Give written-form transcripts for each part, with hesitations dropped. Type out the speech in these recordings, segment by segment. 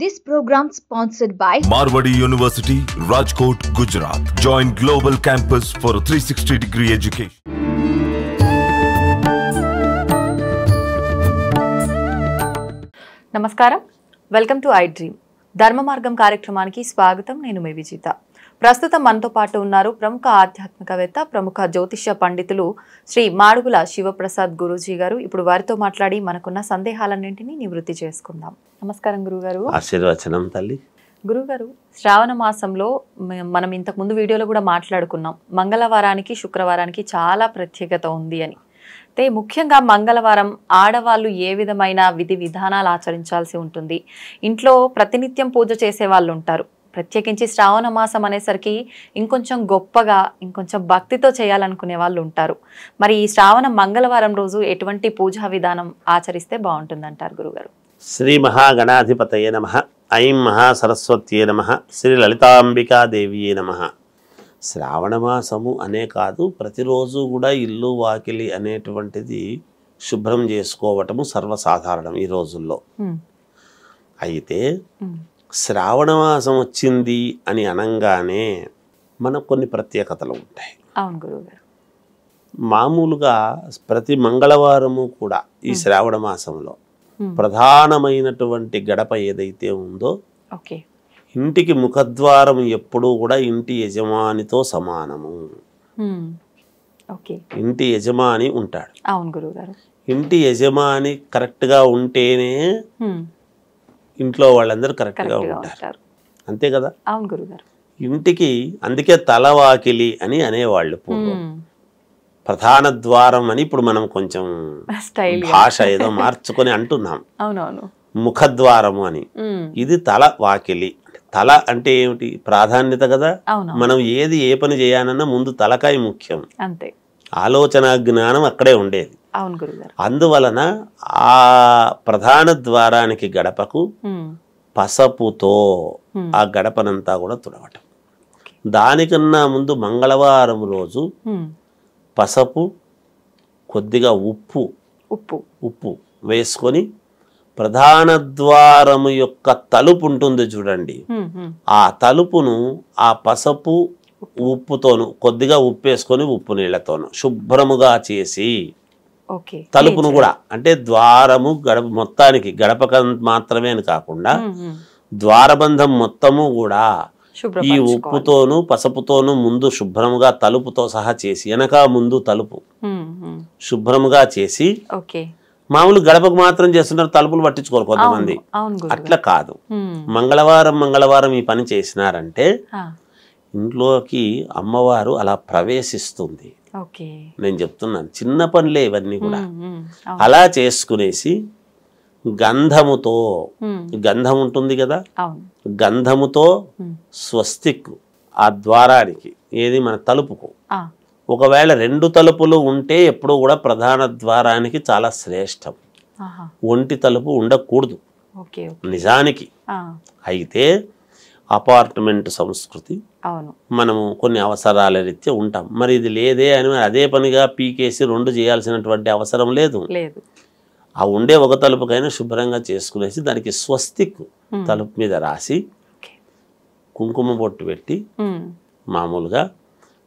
This program sponsored by Marwadi University, Rajkot, Gujarat. Join Global Campus for a 360-degree education. నమస్కారం, welcome to I dream. ధర్మ మార్గం కార్యక్రమానికి స్వాగతం. నేను మీ విజిత. ప్రస్తుతం మనతో పాటు ఉన్నారు ప్రముఖ ఆధ్యాత్మికవేత్త, ప్రముఖ జ్యోతిష్య పండితులు శ్రీ మాడుగుల శివప్రసాద్ గురూజీ గారు. ఇప్పుడు వారితో మాట్లాడి మనకున్న సందేహాలన్నింటినీ నివృత్తి చేసుకుందాం. నమస్కారం గురుగారు. ఆశీర్వచనం తల్లి. గురుగారు, శ్రావణ మాసంలో మనం ఇంతకు ముందు వీడియోలో కూడా మాట్లాడుకున్నాం, మంగళవారానికి శుక్రవారానికి చాలా ప్రత్యేకత ఉంది అని. అయితే ముఖ్యంగా మంగళవారం ఆడవాళ్ళు ఏ విధమైన విధి విధానాలు ఆచరించాల్సి ఉంటుంది? ఇంట్లో ప్రతినిత్యం పూజ చేసే వాళ్ళు ఉంటారు, ప్రత్యేకించి శ్రావణ మాసం అనేసరికి ఇంకొంచెం గొప్పగా ఇంకొంచెం భక్తితో చేయాలనుకునే వాళ్ళు ఉంటారు. మరి ఈ శ్రావణ మంగళవారం రోజు ఎటువంటి పూజా విధానం ఆచరిస్తే బాగుంటుందంటారు గురుగారు? శ్రీ మహాగణాధిపతయే నమః. ఐం మహాసరస్వత్యే నమః. శ్రీ లలితాంబికాదేవియే నమః. శ్రావణమాసము అనే కాదు, ప్రతిరోజు కూడా ఇల్లు వాకిలి అనేటువంటిది శుభ్రం చేసుకోవటము సర్వసాధారణం ఈ రోజుల్లో. అయితే శ్రావణమాసం వచ్చింది అని అనంగానే మనకు కొన్ని ప్రత్యేకతలు ఉంటాయి. అవును గురుగారు. మామూలుగా ప్రతి మంగళవారము కూడా ఈ శ్రావణ మాసంలో ప్రధానమైనటువంటి గడప ఏదైతే ఉందో, ఇంటికి ముఖద్వారం ఎప్పుడూ కూడా ఇంటి యజమానితో సమానము. ఇంటి యజమాని ఉంటాడు. అవును గురుగారు. ఇంటి యజమాని కరెక్ట్గా ఉంటేనే ఇంట్లో వాళ్ళందరూ కరెక్ట్గా ఉంటారు, అంతే కదా? అవును గురుగారు. ఇంటికి అందుకే తలవాకిలి అని అనేవాళ్ళు పూర్వం. ప్రధాన ద్వారం అని ఇప్పుడు మనం కొంచెం భాష ఏదో మార్చుకొని అంటున్నాం. అవునవును. ముఖద్వారము అని. ఇది తల వాకిలి. తల అంటే ఏమిటి? ప్రాధాన్యత కదా. మనం ఏది ఏ పని చేయాలన్నా ముందు తలకాయ ముఖ్యం, అంతే. ఆలోచన జ్ఞానం అక్కడే ఉండేది. అవును గురుగారు. అందువలన ఆ ప్రధాన ద్వారానికి గడపకు పసపుతో ఆ గడపనంతా కూడా తుడవటం. దానికన్నా ముందు మంగళవారం రోజు పసపు, కొద్దిగా ఉప్పు ఉప్పు వేసుకొని ప్రధాన ద్వారము యొక్క తలుపు ఉంటుంది చూడండి, ఆ తలుపును ఆ పసపు ఉప్పుతోను కొద్దిగా ఉప్పు వేసుకొని ఉప్పు నీళ్లతోను శుభ్రముగా చేసి తలుపును కూడా, అంటే ద్వారము గడప మొత్తానికి గడపక మాత్రమే అని కాకుండా ద్వారబంధం మొత్తము కూడా ఈ ఉప్పుతోను పసుపుతోను ముందు శుభ్రముగా తలుపుతో సహా చేసి, వెనక ముందు తలుపు శుభ్రముగా చేసి, మామూలు గడపకు మాత్రం చేస్తున్నారు, తలుపులు పట్టించుకోరు కొంతమంది. అట్లా కాదు. మంగళవారం ఈ పని చేసినారంటే ఇంట్లోకి అమ్మవారు అలా ప్రవేశిస్తుంది. నేను చెప్తున్నాను, చిన్న పనులే ఇవన్నీ కూడా. అలా చేసుకునేసి గంధముతో, గంధం ఉంటుంది కదా, గంధముతో స్వస్తిక్ ఆ ద్వారానికి, ఏది మన తలుపుకు, ఒకవేళ 2 తలుపులు ఉంటే ఎప్పుడు కూడా ప్రధాన ద్వారానికి చాలా శ్రేష్టం. ఒంటి తలుపు ఉండకూడదు నిజానికి. అయితే అపార్ట్మెంట్ సంస్కృతి, మనము కొన్ని అవసరాల రీత్యా ఉంటాం. మరి ఇది లేదే అని అదే పనిగా పీకేసి 2 చేయాల్సినటువంటి అవసరం లేదు. ఆ ఉండే ఒక తలుపుకైనా శుభ్రంగా చేసుకునేసి దానికి స్వస్తిక్ తలుపు మీద రాసి కుంకుమ బొట్టు పెట్టి, మామూలుగా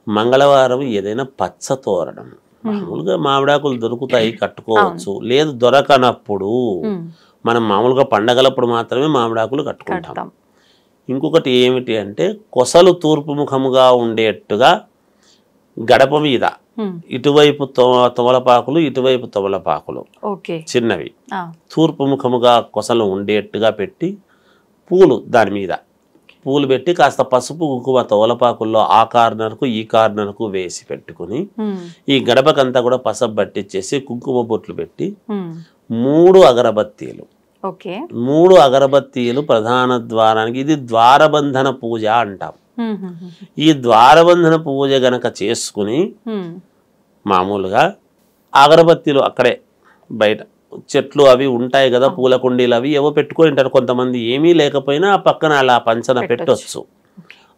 మంగళవారం ఏదైనా పచ్చ తోరణం, మామూలుగా మామిడాకులు దొరుకుతాయి కట్టుకోవచ్చు, లేదు దొరకనప్పుడు మనం మామూలుగా పండగలప్పుడు మాత్రమే మామిడాకులు కట్టుకుంటాం. ఇంకొకటి ఏమిటి అంటే, కొసలు తూర్పు ముఖముగా ఉండేట్టుగా గడప మీద ఇటువైపు తమలపాకులు, ఇటువైపు తమలపాకులు చిన్నవి తూర్పు ముఖముగా కొసలు ఉండేట్టుగా పెట్టి, పూలు దాని మీద పూలు పెట్టి కాస్త పసుపు కుంకుమ తమలపాకుల్లో ఆ కార్నర్కు ఈ కార్నర్కు వేసి పెట్టుకుని, ఈ గడపకంతా కూడా పసుపు పట్టించేసి కుంకుమ బొట్లు పెట్టి 3 అగరబత్తీలు 3 అగరబత్తీలు ప్రధాన ద్వారానికి, ఇది ద్వారబంధన పూజ అంటాం. ఈ ద్వారబంధన పూజ గనక చేసుకుని మామూలుగా అగరబత్తీలు అక్కడే బయట చెట్లు అవి ఉంటాయి కదా, పూల కుండీలు అవి ఏవో పెట్టుకొని ఉంటారు కొంతమంది. ఏమీ లేకపోయినా ఆ పక్కన అలా పంచన పెట్టొచ్చు.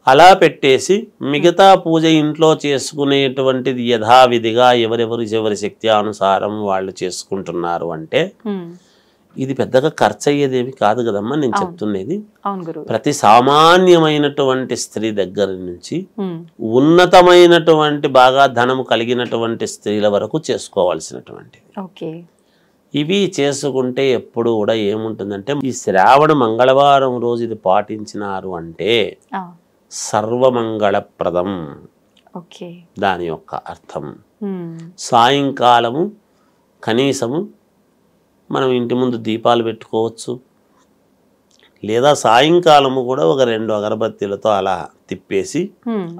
అలా పెట్టేసి మిగతా పూజ ఇంట్లో చేసుకునేటువంటిది యథావిధిగా ఎవరెవరి శక్తి అనుసారం వాళ్ళు చేసుకుంటున్నారు. అంటే ఇది పెద్దగా ఖర్చు అయ్యేదేమి కాదు కదమ్మా నేను చెప్తున్నది. అవును గురువు. ప్రతి సామాన్యమైనటువంటి స్త్రీ దగ్గర నుంచి ఉన్నతమైనటువంటి బాగా ధనము కలిగినటువంటి స్త్రీల వరకు చేసుకోవాల్సినటువంటిది. ఓకే. ఇవి చేసుకుంటే ఎప్పుడు కూడా ఏముంటుందంటే ఈ శ్రావణ మంగళవారం రోజు ఇది పాటించినారు అంటే సర్వమంగళప్రదం. ఓకే. దాని యొక్క అర్థం సాయంకాలము కనీసము మనం ఇంటి ముందు దీపాలు పెట్టుకోవచ్చు, లేదా సాయంకాలము కూడా ఒక 2 అగరబత్తీలతో అలా తిప్పేసి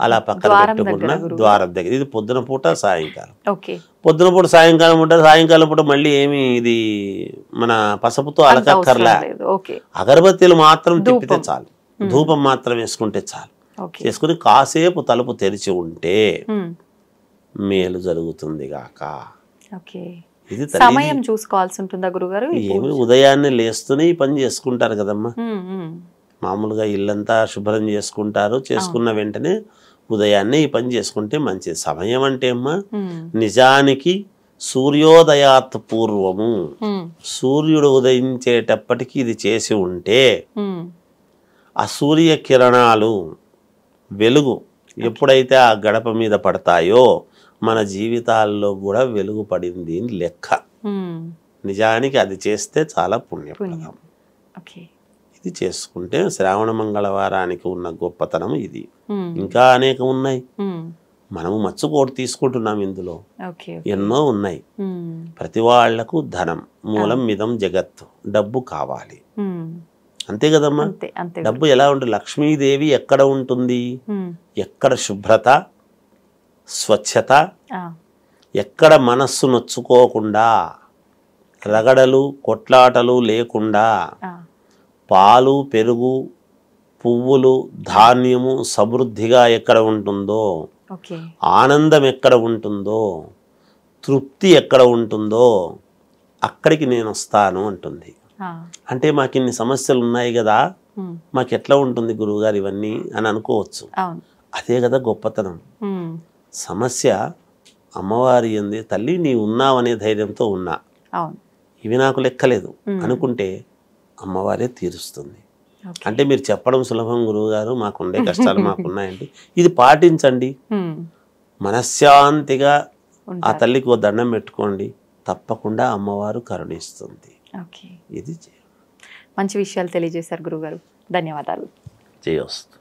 అలా పక్కన పెట్టుకున్న ద్వారం దగ్గర. ఇది పొద్దున పూట సాయంకాలం. పొద్దున పూట సాయంకాలం ఉంటుంది. సాయంకాలం పూట మళ్ళీ ఏమి ఇది మన పసుపుతో అలకక్కర్లా, అగరబత్తీలు మాత్రం తిప్పితే చాలు, ధూపం మాత్రం వేసుకుంటే చాలు. చేసుకుని కాసేపు తలుపు తెరిచి ఉంటే మేలు జరుగుతుంది గాక. ఇది సమయం చూసుకోవాల్సి ఉంటుందా గురుగారు? ఏమి ఉదయాన్నే లేస్తూనే ఈ పని చేసుకుంటారు కదమ్మా. మామూలుగా ఇల్లంతా శుభ్రం చేసుకుంటారు, చేసుకున్న వెంటనే ఉదయాన్నే ఈ పని చేసుకుంటే మంచిది. సమయం అంటే అమ్మా నిజానికి సూర్యోదయాత్ పూర్వము, సూర్యుడు ఉదయించేటప్పటికి ఇది చేసి ఉంటే ఆ సూర్య కిరణాలు వెలుగు ఎప్పుడైతే ఆ గడప మీద పడతాయో మన జీవితాల్లో కూడా వెలుగు పడింది అని లెక్క. నిజానికి అది చేస్తే చాలా పుణ్యప్రదం. ఇది చేసుకుంటే శ్రావణ మంగళవారానికి ఉన్న గొప్పతనం ఇది. ఇంకా అనేకం ఉన్నాయి. మనము మచ్చుకోటి తీసుకుంటున్నాం, ఇందులో ఎన్నో ఉన్నాయి. ప్రతి వాళ్లకు ధనం మూలం మిదం జగత్తు, డబ్బు కావాలి అంతే కదమ్మా. డబ్బు ఎలా ఉంటుంది? లక్ష్మీదేవి ఎక్కడ ఉంటుంది? ఎక్కడ శుభ్రత, స్వచ్ఛత, ఎక్కడ మనస్సు నొచ్చుకోకుండా, రగడలు కొట్లాటలు లేకుండా, పాలు పెరుగు పువ్వులు ధాన్యము సమృద్ధిగా ఎక్కడ ఉంటుందో, ఆనందం ఎక్కడ ఉంటుందో, తృప్తి ఎక్కడ ఉంటుందో అక్కడికి నేను వస్తాను అంటుంది. అంటే మాకు ఇన్ని సమస్యలు ఉన్నాయి కదా, మాకు ఎట్లా ఉంటుంది గురువుగారు ఇవన్నీ అని అనుకోవచ్చు. అదే కదా గొప్పతనం. సమస్య అమ్మవారి ఏంది, తల్లి నీ ఉన్నావనే ధైర్యంతో ఉన్నా, ఇవి నాకు లెక్కలేదు అనుకుంటే అమ్మవారే తీరుస్తుంది. అంటే మీరు చెప్పడం సులభం గురువుగారు, మాకుండే కష్టాలు మాకున్నాయండి, ఇది పాటించండి, మనశ్శాంతిగా ఆ తల్లికి ఓ దండం పెట్టుకోండి, తప్పకుండా అమ్మవారు కరుణిస్తుంది. ఇది మంచి విషయాలు తెలియజేశారు గురుగారు. ధన్యవాదాలు. జయోస్తు.